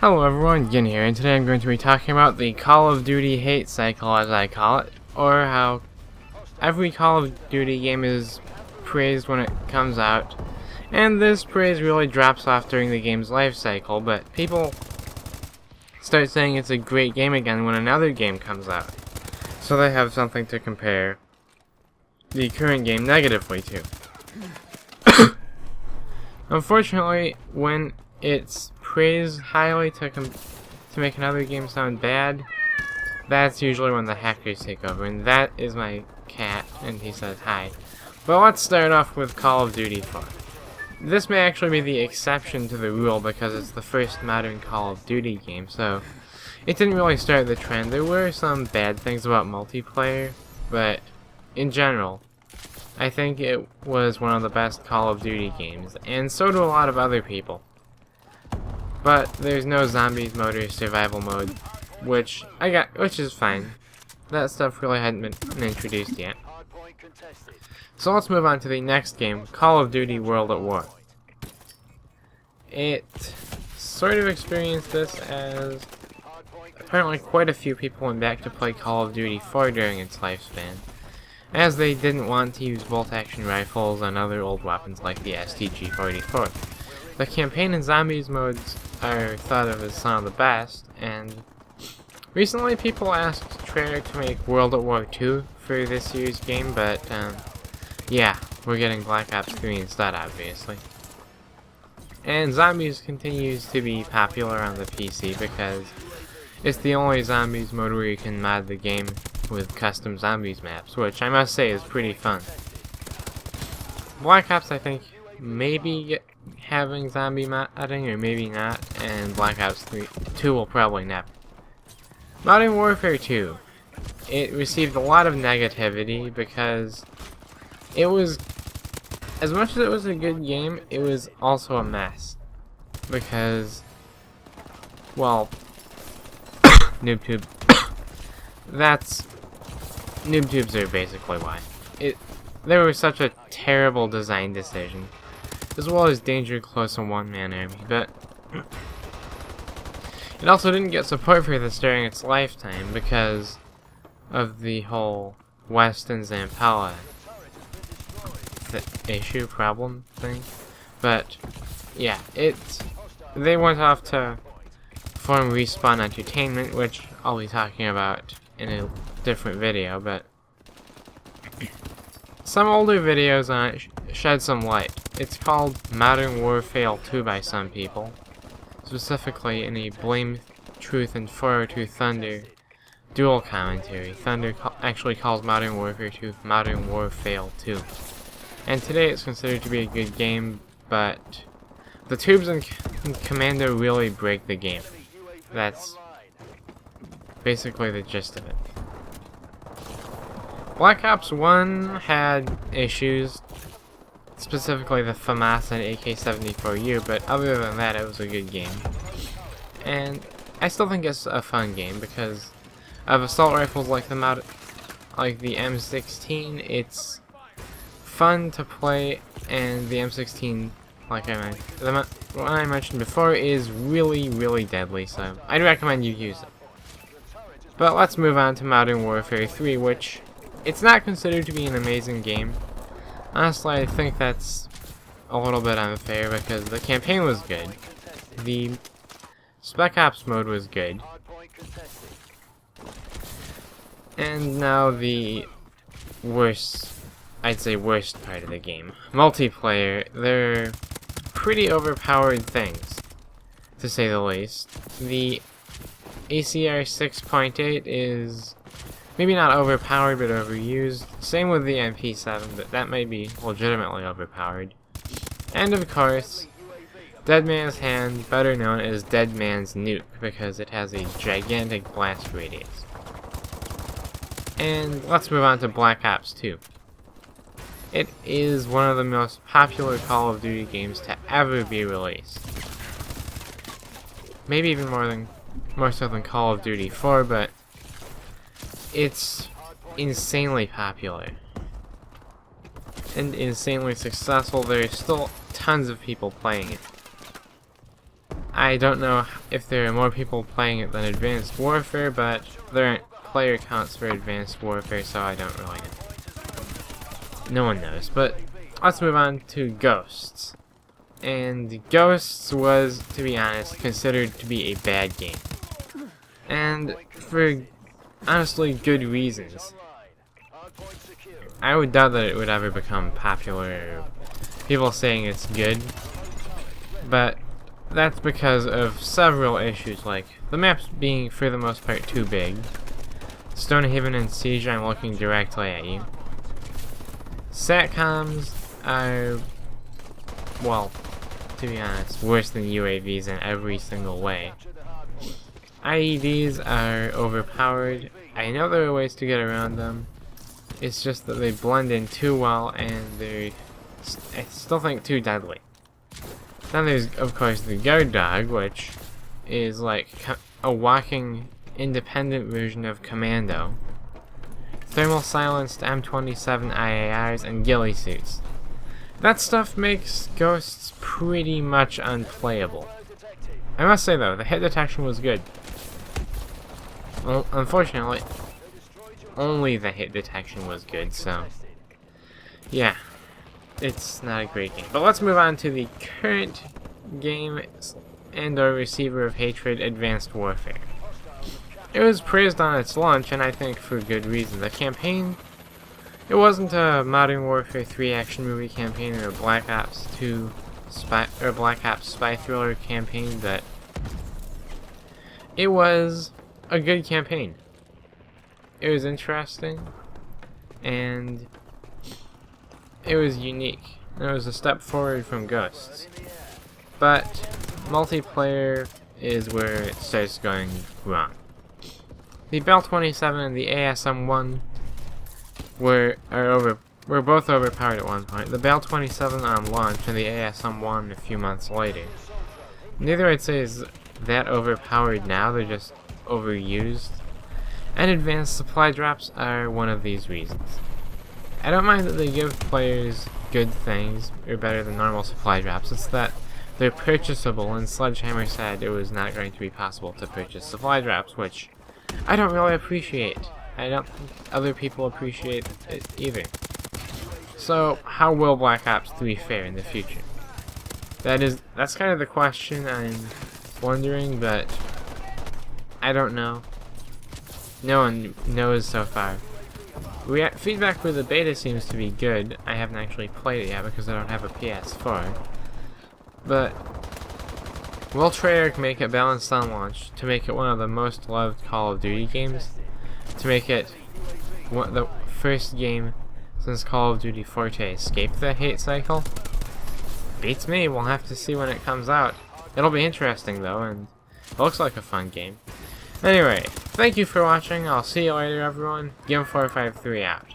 Hello everyone, Yin here, and today I'm going to be talking about the Call of Duty hate cycle, as I call it, or how every Call of Duty game is praised when it comes out, and this praise really drops off during the game's life cycle, but people start saying it's a great game again when another game comes out, so they have something to compare the current game negatively to. Unfortunately, when it's praised highly to make another game sound bad, that's usually when the hackers take over, and that is my cat, and he says hi. But let's start off with Call of Duty 4. This may actually be the exception to the rule because it's the first modern Call of Duty game, so it didn't really start the trend. There were some bad things about multiplayer, but in general, I think it was one of the best Call of Duty games, and so do a lot of other people. But there's no zombies mode or survival mode, which is fine. That stuff really hadn't been introduced yet. So let's move on to the next game, Call of Duty World at War. It sort of experienced this as apparently quite a few people went back to play Call of Duty 4 during its lifespan, as they didn't want to use bolt-action rifles and other old weapons like the STG-44. The campaign and zombies modes are thought of as some of the best, and recently people asked Treyarch to make World at War 2 for this year's game, but yeah, we're getting Black Ops 3 instead, obviously. And zombies continues to be popular on the PC because it's the only zombies mode where you can mod the game with custom zombies maps, which I must say is pretty fun. Black Ops, I think, maybe having zombie modding, or maybe not, and Black Ops 2 will probably never. Modern Warfare 2. It received a lot of negativity because it was, as much as it was a good game, it was also a mess. Because, well, NoobTube. NoobTubes are basically why. There was such a terrible design decision, as well as Danger Close and One Man Army, but it also didn't get support for this during its lifetime because of the whole Weston Zampella problem thing. But yeah, they went off to form Respawn Entertainment, which I'll be talking about in a different video, but some older videos on it shed some light. It's called Modern Warfare 2 by some people, specifically in a Blame Truth and 402 Thunder dual commentary. Thunder actually calls Modern Warfare 2 Modern Warfare 2. And today it's considered to be a good game, but the tubes and Commando really break the game. That's basically the gist of it. Black Ops 1 had issues, specifically the FAMAS and AK-74U, but other than that, it was a good game. And I still think it's a fun game because of assault rifles like the M16. It's fun to play, and the M16, like I mentioned before, is really, really deadly, so I'd recommend you use it. But let's move on to Modern Warfare 3, which it's not considered to be an amazing game. Honestly, I think that's a little bit unfair because the campaign was good. The Spec Ops mode was good. And now the worst, I'd say worst part of the game. Multiplayer, they're pretty overpowered things, to say the least. The ACR 6.8 is maybe not overpowered, but overused. Same with the MP7, but that may be legitimately overpowered. And of course, Dead Man's Hand, better known as Dead Man's Nuke, because it has a gigantic blast radius. And let's move on to Black Ops 2. It is one of the most popular Call of Duty games to ever be released. Maybe even more so than Call of Duty 4, but it's insanely popular and insanely successful. There are still tons of people playing it. I don't know if there are more people playing it than Advanced Warfare, but there aren't player counts for Advanced Warfare, so I don't really know. No one knows, but let's move on to Ghosts. And Ghosts was, to be honest, considered to be a bad game. And for honestly good reasons. I would doubt that it would ever become popular, people saying it's good, but that's because of several issues, like the maps being for the most part too big, Stonehaven and Siege, I'm looking directly at you. Satcoms are, well, to be honest, worse than UAVs in every single way. IEDs are overpowered. I know there are ways to get around them. It's just that they blend in too well, and they're, I still think, too deadly. Then there's, of course, the Guard Dog, which is like a walking, independent version of Commando. Thermal silenced M27 IARs and ghillie suits. That stuff makes Ghosts pretty much unplayable. I must say though, the hit detection was good. Well, unfortunately, only the hit detection was good, so yeah, it's not a great game. But let's move on to the current game and or receiver of hatred, Advanced Warfare. It was praised on its launch, and I think for good reason. The campaign, it wasn't a Modern Warfare 3 action movie campaign or a Black Ops 2 Black Ops spy thriller campaign, but it was a good campaign. It was interesting, and it was unique. It was a step forward from Ghosts. But multiplayer is where it starts going wrong. The Bell 27 and the ASM-1 were both overpowered at one point. The Bell 27 on launch and the ASM-1 a few months later. Neither I'd say is that overpowered now, they're just overused. And advanced supply drops are one of these reasons. I don't mind that they give players good things, or better than normal supply drops. It's that they're purchasable, and Sledgehammer said it was not going to be possible to purchase supply drops, which I don't really appreciate. I don't think other people appreciate it either. So, how will Black Ops 3 fare in the future? That's kind of the question I'm wondering, but I don't know. No one knows so far. Feedback for the beta seems to be good. I haven't actually played it yet because I don't have a PS4. But will Treyarch make it balanced on launch to make it one of the most loved Call of Duty games? To make it the first game since Call of Duty 4 to escape the hate cycle? Beats me. We'll have to see when it comes out. It'll be interesting though, and it looks like a fun game. Anyway, thank you for watching. I'll see you later, everyone. Game453 out.